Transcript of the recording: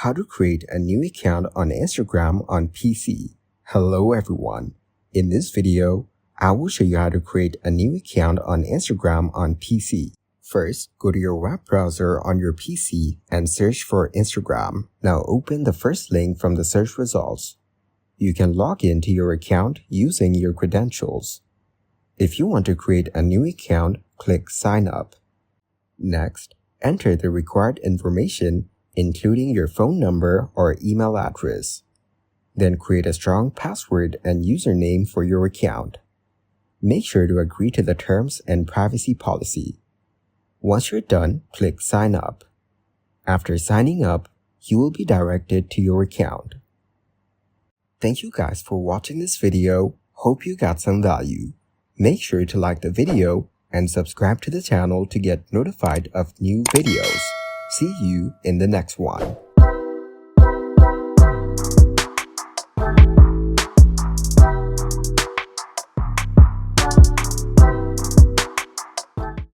How to create a new account on Instagram on PC. Hello everyone. In this video, I will show you how to create a new account on Instagram on PC. First, go to your web browser on your PC and search for Instagram. Now open the first link from the search results. You can log into your account using your credentials. If you want to create a new account, click Sign Up. Next, enter the required information including your phone number or email address. Then create a strong password and username for your account. Make sure to agree to the terms and privacy policy. Once you're done, click Sign Up. After signing up, you will be directed to your account. Thank you guys for watching this video. Hope you got some value. Make sure to like the video and subscribe to the channel to get notified of new videos. See you in the next one.